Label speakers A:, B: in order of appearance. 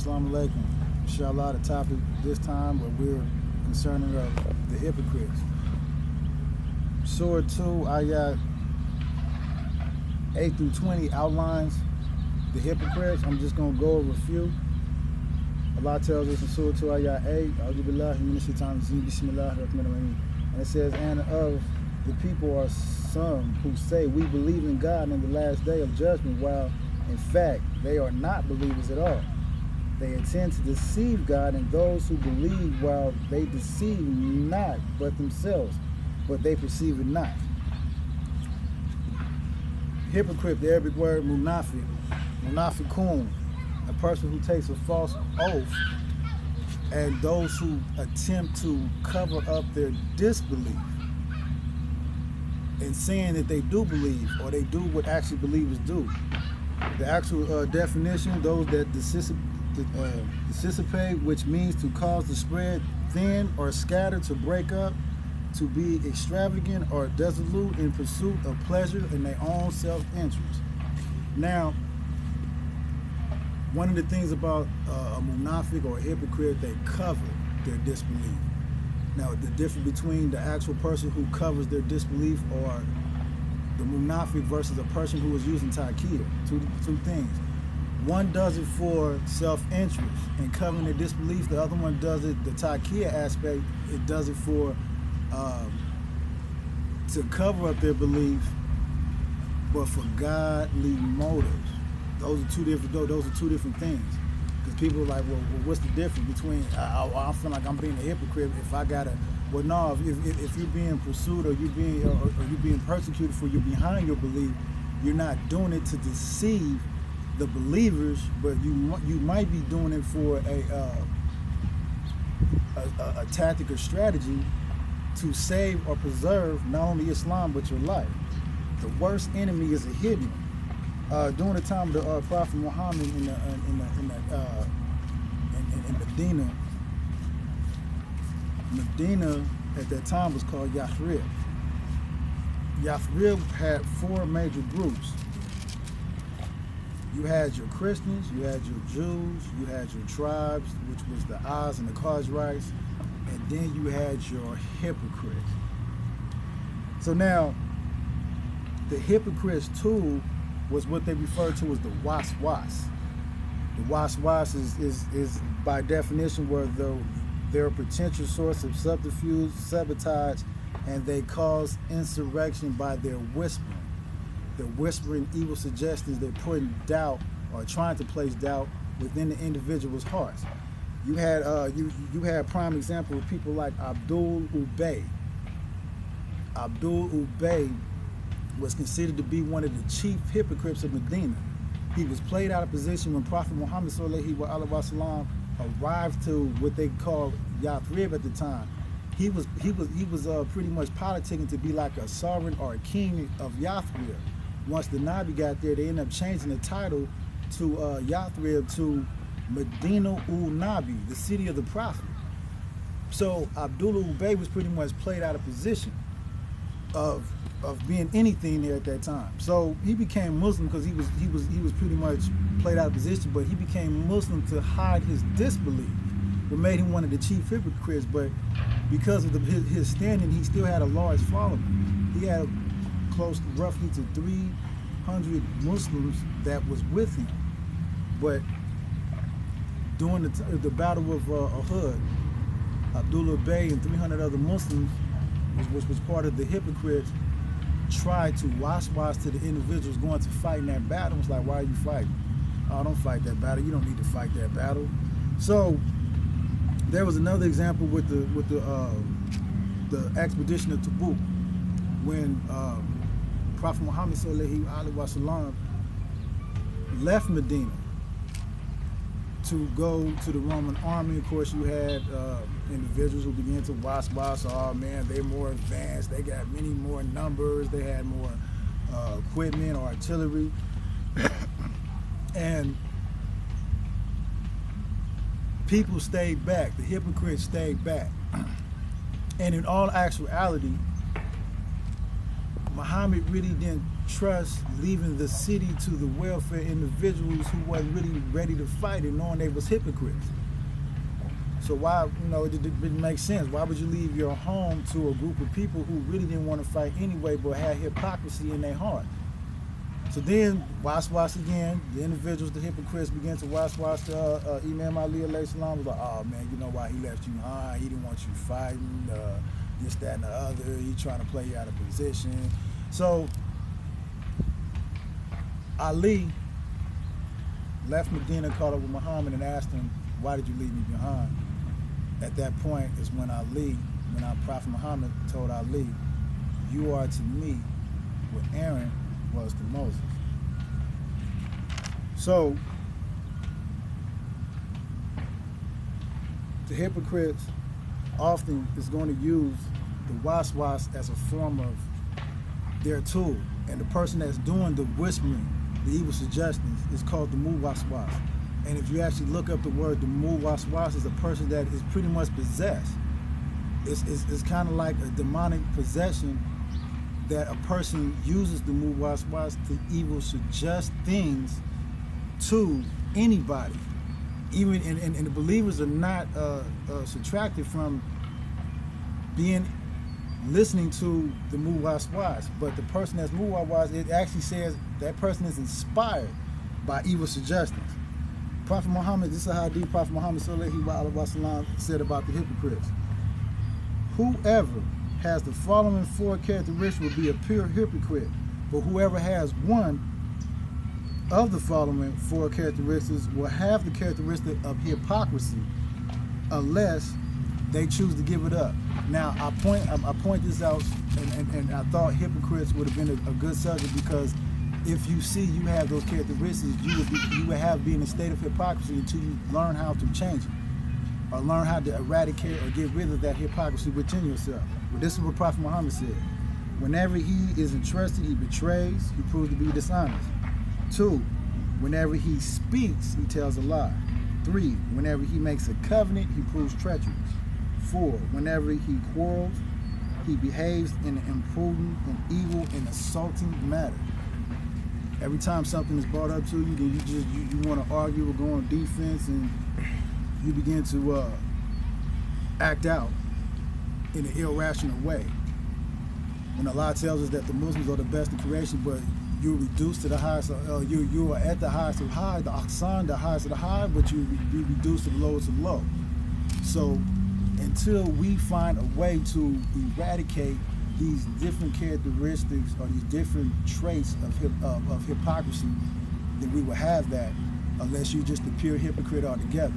A: Assalamu alaikum. Inshallah, the topic this time where we're concerning of the hypocrites. Surah 2, ayat 8 through 20 outlines the hypocrites. I'm just going to go over a few. Allah tells us in Surah 2, ayat 8, and it says, and of the people are some who say, we believe in God in the last day of judgment, while in fact they are not believers at all. They intend to deceive God and those who believe, while they deceive not but themselves, but they perceive it not. Hypocrite, the Arabic word munafiq, munafiqun, a person who takes a false oath, and those who attempt to cover up their disbelief and saying that they do believe, or they do what actually believers do. The actual definition, those that dissipate, which means to cause to spread thin or scatter, to break up, to be extravagant or dissolute in pursuit of pleasure in their own self-interest. Now, one of the things about a munafiq or a hypocrite, they cover their disbelief. Now, the difference between the actual person who covers their disbelief or the munafiq versus a person who is using taqiyya, two things. One does it for self-interest and covering their disbelief. The other one does it, the taqiyya aspect, it does it for to cover up their belief, but for godly motives. Those are two different things. Because people are like, well, what's the difference between? I feel like I'm being a hypocrite if I gotta. Well, no. If you're being pursued or you're being persecuted for you're behind your belief, you're not doing it to deceive the believers, but you might be doing it for a tactic or strategy to save or preserve not only Islam but your life. The worst enemy is a hidden one. During the time of the Prophet Muhammad in Medina at that time was called Yathrib. Yathrib had four major groups. You had your Christians, you had your Jews, you had your tribes, which was the Oz and the Khazarites, and then you had your hypocrites. So now, the hypocrites too was what they refer to as the waswas. The waswas is by definition where they're a potential source of subterfuge, sabotage, and they cause insurrection by their whispering. They're whispering evil suggestions, they're putting doubt or trying to place doubt within the individual's hearts. You had you had prime example of people like Abdul Ubay. Abdul Ubay was considered to be one of the chief hypocrites of Medina. He was played out of position when Prophet Muhammad sallallahu alaihi wasallam arrived to what they called Yathrib at the time. He was pretty much politicking to be like a sovereign or a king of Yathrib. Once the Nabi got there, they ended up changing the title to Yathrib to Medina ul Nabi, the city of the Prophet. So Abdullah Ubay was pretty much played out of position of being anything there at that time. So he became Muslim because he was pretty much played out of position, but he became Muslim to hide his disbelief, what made him one of the chief hypocrites. But because of his standing, he still had a large following. He had close to roughly to 300 Muslims that was with him. But during the Battle of Uhud, Abdullah Bay and 300 other Muslims, which was part of the hypocrites, tried to waswas to the individuals going to fight in that battle. It's like, why are you fighting? Oh, don't fight that battle. You don't need to fight that battle. So there was another example with the expedition of Tabuk, when Prophet Muhammad sallallahu alaihi wasallam left Medina to go to the Roman army. Of course, you had individuals who began to waswas. Oh man, they're more advanced. They got many more numbers. They had more equipment or artillery. And people stayed back. The hypocrites stayed back. And in all actuality, Muhammad really didn't trust leaving the city to the welfare individuals who wasn't really ready to fight and knowing they was hypocrites. So why, it didn't make sense. Why would you leave your home to a group of people who really didn't want to fight anyway, but had hypocrisy in their heart? So then, wash again, the individuals, the hypocrites, began to wash the Imam Ali alayhi salam was like, oh man, you know why he left you behind? He didn't want you fighting, this, that, and the other. He trying to play you out of position. So Ali left Medina, caught up with Muhammad, and asked him, why did you leave me behind? At that point is when our Prophet Muhammad told Ali, you are to me what Aaron was to Moses. So the hypocrites often is going to use the waswas as a form of their tool, and the person that's doing the whispering, the evil suggestions, is called the muwaswas. And if you actually look up the word, the muwaswas is a person that is pretty much possessed. It's kind of like a demonic possession that a person uses the muwaswas to evil suggest things to anybody. Even and the believers are not subtracted from listening to the muwaswas, but the person that's muwaswas, it actually says that person is inspired by evil suggestions. Prophet Muhammad, this is how deep Prophet Muhammad sallallahu alaihi wasallam said about the hypocrites. Whoever has the following four characteristics will be a pure hypocrite, but whoever has one of the following four characteristics will have the characteristic of hypocrisy unless they choose to give it up. Now I point this out, and I thought hypocrites would have been a good subject, because if you see you have those characteristics, you would have been in a state of hypocrisy until you learn how to change it, or learn how to eradicate or get rid of that hypocrisy within yourself. But this is what Prophet Muhammad said. Whenever he is entrusted, he betrays, he proves to be dishonest. 2, whenever he speaks, he tells a lie. 3, whenever he makes a covenant, he proves treacherous. 4, whenever he quarrels, he behaves in an imprudent and evil and assaulting manner. Every time something is brought up to you, then you want to argue or go on defense, and you begin to act out in an irrational way. When Allah tells us that the Muslims are the best of creation, but you're reduced to the highest, you are at the highest of high, the Aqsan, the highest of the high, but you reduced to the lowest of low. So until we find a way to eradicate these different characteristics or these different traits of hypocrisy, then we will have that, unless you're just a pure hypocrite altogether.